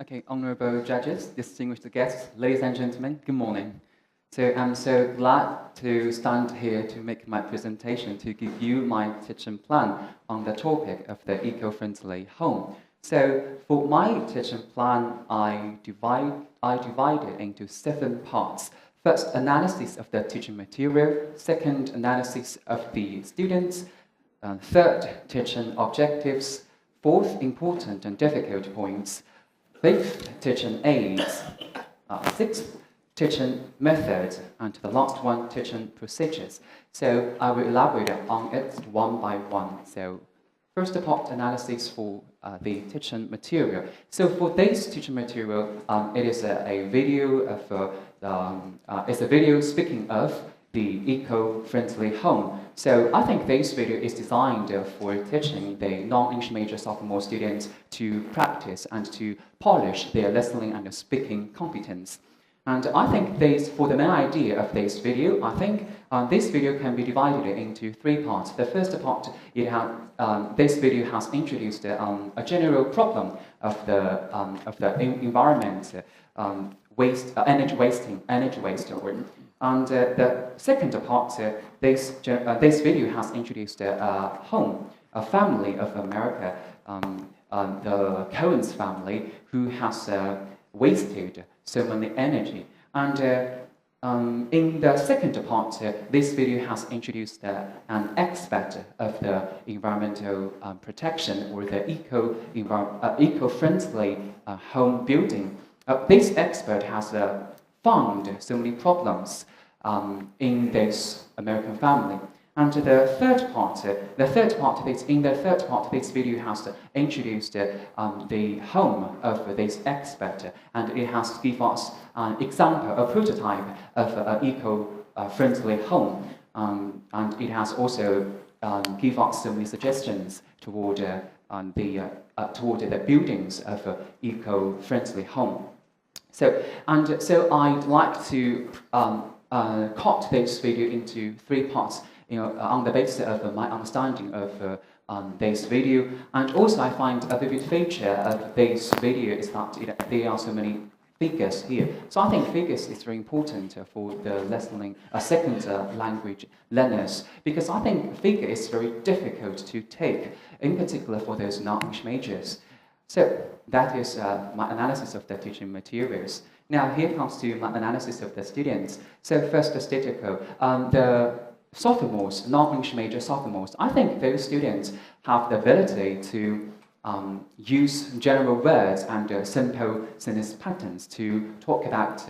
Okay, honorable judges, distinguished guests, ladies and gentlemen, good morning. So I'm so glad to stand here to make my presentation to give you my teaching plan on the topic of the eco-friendly home. So for my teaching plan, I divide it into 7 parts. First, analysis of the teaching material. Second, analysis of the students. Third, teaching objectives. Fourth, important and difficult points. Fifth, teaching aids. Sixth, teaching methods. And the last one, teaching procedures. So I will elaborate on it one by one. So first part, analysis for the teaching material. So for this teaching material, it is a video of it's a video speaking of the eco-friendly home. So I think this video is designed for teaching the non-English major sophomore students to practice and to polish their listening and speaking competence. And I think for the main idea of this video, I think this video can be divided into 3 parts. The first part, this video has introduced a general problem of the environment, energy waste. And the second part, this video has introduced a family of America, the Cohen's family, who has wasted so many energy. And in the second part, this video has introduced an aspect of the environmental protection or the eco-friendly home building. This expert has found so many problems in this American family. And in the third part, this video has introduced the home of this expert, and it has given us an example, a prototype of an eco-friendly home, and it has also given us so many suggestions toward the buildings of an eco-friendly home. So I'd like to cut this video into 3 parts, on the basis of my understanding of this video. And also I find a vivid feature of this video is that there are so many figures here. So I think figures is very important for the listening, second language learners, because I think figure is very difficult to take, in particular for those non-English majors. So that is my analysis of the teaching materials. Now here comes to my analysis of the students. So first the statistical. The sophomores, non-English major sophomores, I think those students have the ability to use general words and simple sentence patterns to talk about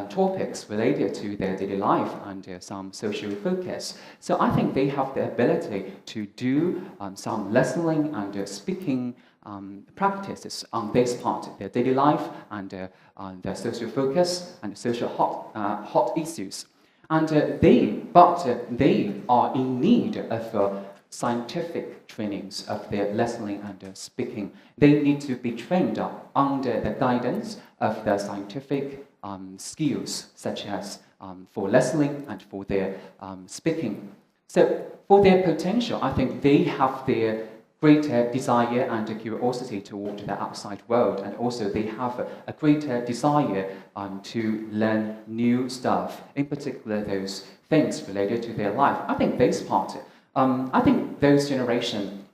topics related to their daily life and some social focus. So I think they have the ability to do some listening and speaking practices on this part, their daily life and their social focus and social hot issues. And they are in need of scientific trainings of their listening and speaking. They need to be trained under the guidance of the scientific skills, such as for listening and for their speaking. So for their potential, I think they have their greater desire and curiosity toward the outside world, and also they have a greater desire to learn new stuff, in particular those things related to their life. I think this part, I think those generation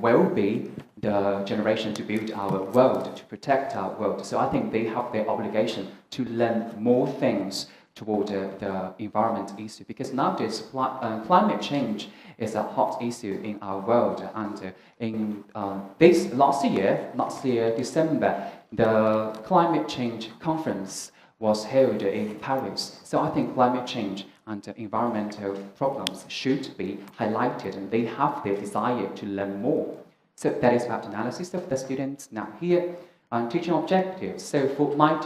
will be the generation to build our world, to protect our world. So I think they have their obligation to learn more things toward the environment issue, because nowadays climate change is a hot issue in our world. And in this last year, December, the climate change conference was held in Paris. So I think climate change and environmental problems should be highlighted, and they have their desire to learn more. So that is about analysis of the students. Now here, teaching objectives. So for my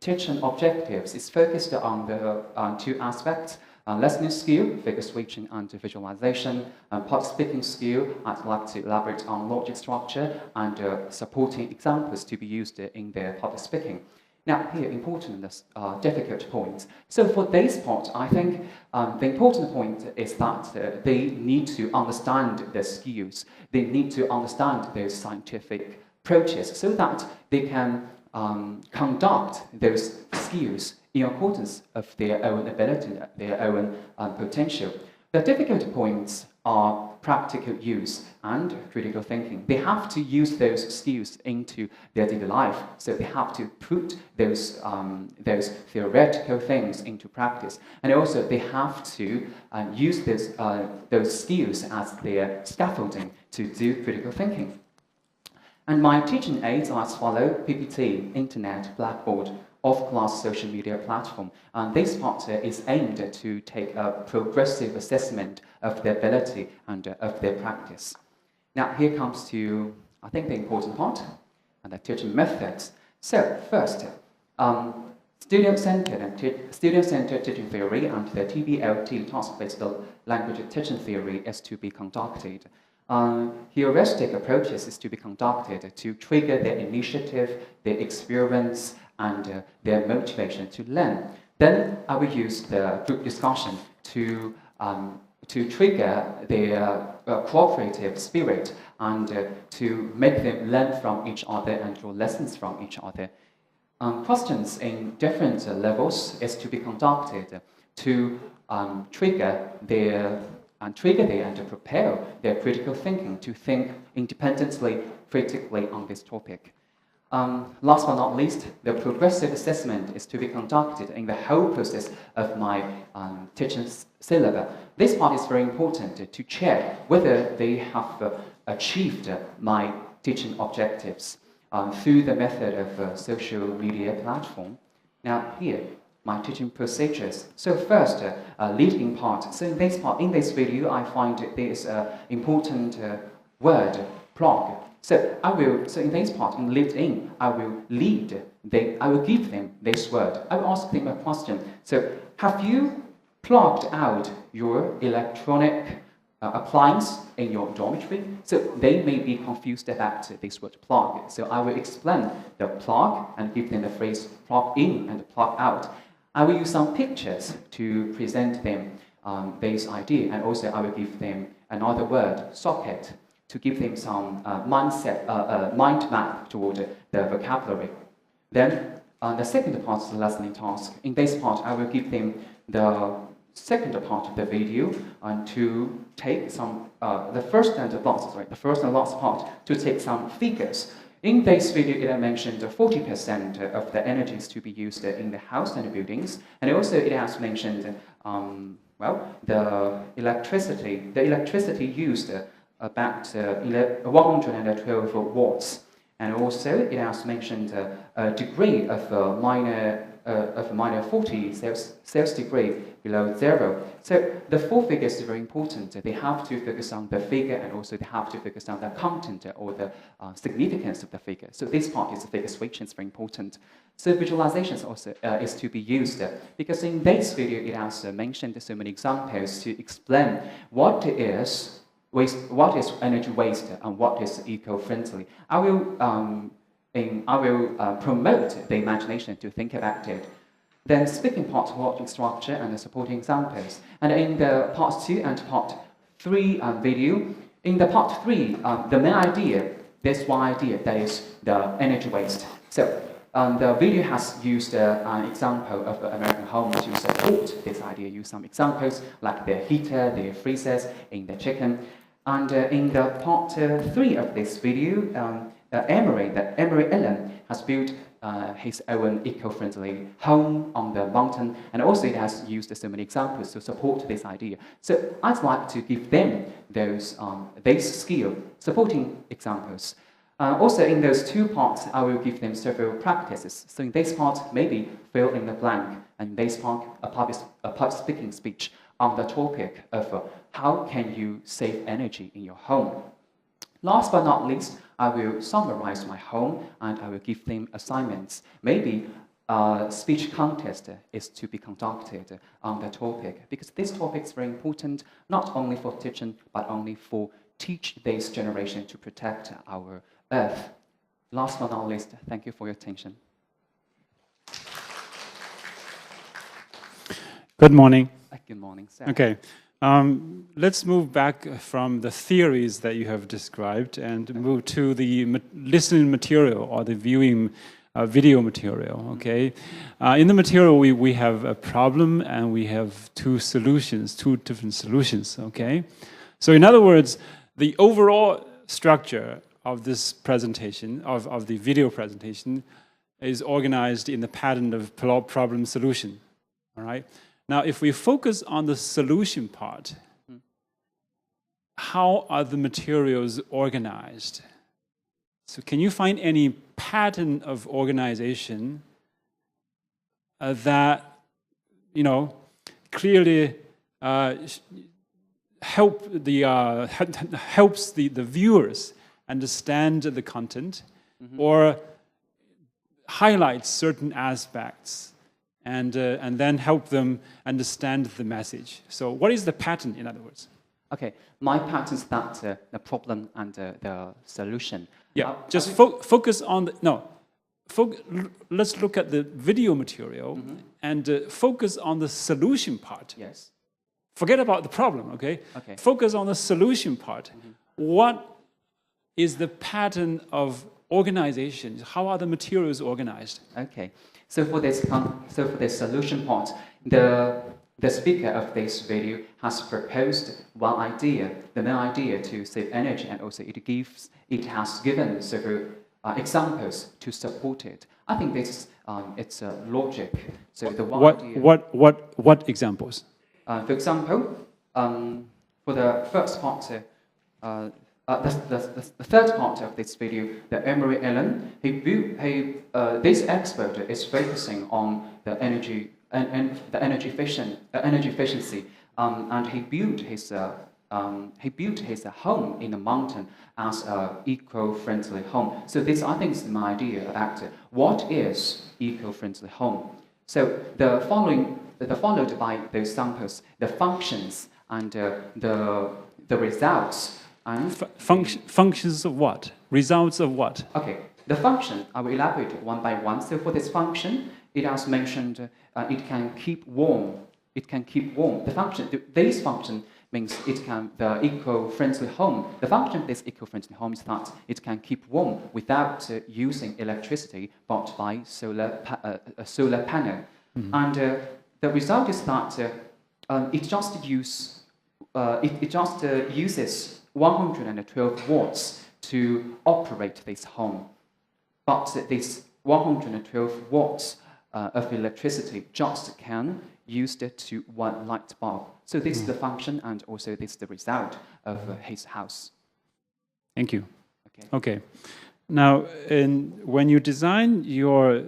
teaching objectives is focused on the 2 aspects. Listening skill, figure switching and visualization. Public speaking skill, I'd like to elaborate on logic structure and supporting examples to be used in their public speaking. Now here, important and difficult points. So for this part, I think the important point is that they need to understand the skills. They need to understand those scientific approaches so that they can conduct those skills in accordance of their own ability, their own potential. The difficult points are practical use and critical thinking. They have to use those skills into their daily life, so they have to put those theoretical things into practice, and also they have to use those skills as their scaffolding to do critical thinking. And my teaching aids are as follow: PPT, Internet, Blackboard, off-class social media platform. And this part is aimed to take a progressive assessment of their ability and of their practice. Now here comes to, I think, the important part, and the teaching methods. So first, student-centered teaching theory and the TBLT, task-based language teaching theory, is to be conducted. Heuristic approaches is to be conducted to trigger their initiative, their experience, and their motivation to learn. Then I will use the group discussion to trigger their cooperative spirit and to make them learn from each other and draw lessons from each other. Questions in different levels is to be conducted to trigger their and to prepare their critical thinking to think independently, critically on this topic. Last but not least, the progressive assessment is to be conducted in the whole process of my teaching syllabus. This part is very important to check whether they have achieved my teaching objectives through the method of social media platform. Now here, my teaching procedures. So first, lead-in part. So in this video, I find there is an important word, plug. So in this part, in lead-in, I will give them this word. I will ask them a question. So have you plugged out your electronic appliance in your dormitory? So they may be confused about this word plug. So I will explain the plug and give them the phrase plug in and plug out. I will use some pictures to present them this idea, and also I will give them another word, socket, to give them some mind map toward the vocabulary. Then the second part is the listening task. In this part, I will give them the second part of the video and to take some the first and last part to take some figures. In this video, it mentioned 40% of the energy is to be used in the house and the buildings, and also it has mentioned the electricity used about 112 watts, and also it has mentioned a degree of minus 40 Celsius degree below zero. So the four figures are very important. They have to focus on the figure, and also they have to focus on the content or the significance of the figure. So this part is the figure switching is very important. So visualizations also is to be used, because in this video it has mentioned so many examples to explain what is energy waste and what is eco-friendly. I will promote the imagination to think about it. Then speaking part, logic structure and the supporting examples. And in the part 2 and part 3 video, in the part 3, the main idea, there's one idea, that is the energy waste. So the video has used an example of American home to support this idea. Use some examples like the heater, the freezers, in the chicken. And in the part 3 of this video, Emery Allen has built his own eco-friendly home on the mountain, and also it has used so many examples to support this idea. So I'd like to give them those skill supporting examples. Also in those two parts, I will give them several practices. So in this part, maybe fill in the blank, and this part, a public speaking speech on the topic of how can you save energy in your home. Last but not least, I will summarize my home and I will give them assignments. Maybe a speech contest is to be conducted on the topic, because this topic is very important, not only for teaching, but only for teach this generation to protect our earth. Last but not least, thank you for your attention. Good morning. Good morning, sir. Okay. let's move back from the theories that you have described and move to the listening material or the viewing video material, okay? In the material, we have a problem and we have two different solutions, okay? So in other words, the overall structure of this presentation, of the video presentation, is organized in the pattern of problem solution, all right? Now, if we focus on the solution part, how are the materials organized? So can you find any pattern of organization that, you know, clearly helps the viewers understand the content, or highlights certain aspects and then help them understand the message? So what is the pattern, in other words? Okay, my pattern is that the problem and the solution. Yeah, just focus on let's look at the video material and focus on the solution part. Yes. Forget about the problem, okay? Okay. Focus on the solution part. What is the pattern of organization? How are the materials organized? Okay. So for this solution part, the speaker of this video has proposed one idea, the main idea to save energy, and also it has given several examples to support it. I think this it's a logic. So the one idea. What examples? For example, for the first part, the third part of this video, the Emery Allen, this expert is focusing on the energy efficiency, and he built his home in the mountain as an eco-friendly home. So this, I think, is my idea about what is eco-friendly home. So followed by those samples, the functions and the results. And functions of what? Results of what? Okay, the function, I will elaborate one by one. So for this function, it has mentioned it can keep warm. It can keep warm. The function, this function means the eco-friendly home. The function of this eco-friendly home is that it can keep warm without using electricity, but by a solar panel. And the result is that it just uses 112 watts to operate this home. But this 112 watts of electricity just can use it to one light bulb. So this is the function, and also this is the result of his house. Thank you. Okay. Now, when you design your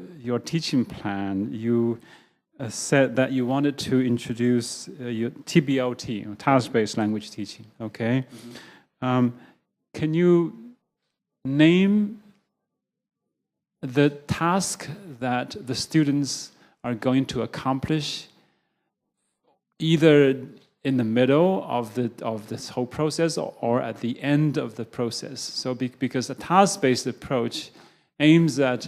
teaching plan, you said that you wanted to introduce your TBLT, task-based language teaching. Okay. Can you name the task that the students are going to accomplish, either in the middle of this whole process or at the end of the process? So because a task-based approach aims at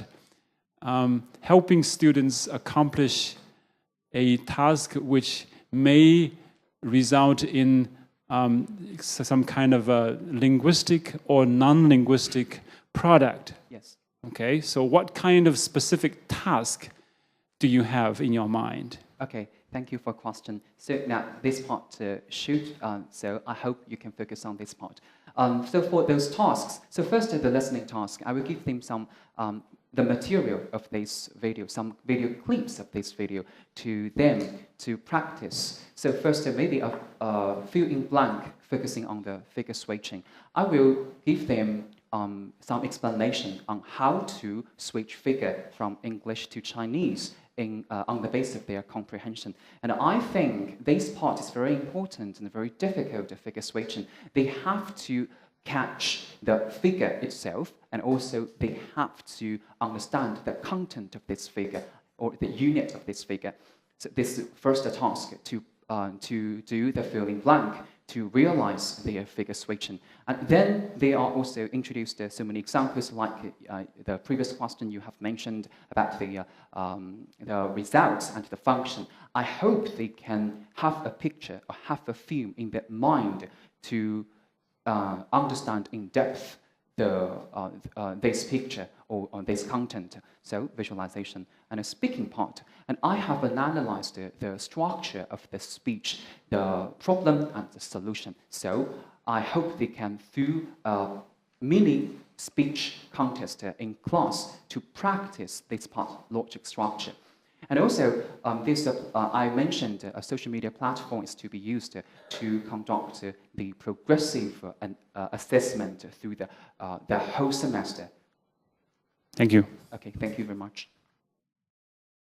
helping students accomplish a task which may result in some kind of a linguistic or non-linguistic product. Yes. Okay, so what kind of specific task do you have in your mind? Okay, thank you for the question. So now this part so I hope you can focus on this part. So for those tasks, so first the listening task, I will give them some the material of this video, some video clips of this video to them to practice. So first maybe a fill in blank focusing on the figure switching. I will give them some explanation on how to switch figure from English to Chinese on the basis of their comprehension. And I think this part is very important and very difficult, the figure switching. They have to catch the figure itself, and also they have to understand the content of this figure or the unit of this figure. So this is first a task to do the fill in blank to realize their figure switching. And then they are also introduced so many examples like the previous question you have mentioned about the results and the function. I hope they can have a picture or have a film in their mind to understand in depth this picture or this content, so visualization and a speaking part. And I have analyzed the structure of the speech, the problem and the solution. So I hope they can do a mini speech contest in class to practice this part, logic structure. And also, I mentioned a social media platform is to be used to conduct the progressive assessment through the whole semester. Thank you. Okay, thank you very much.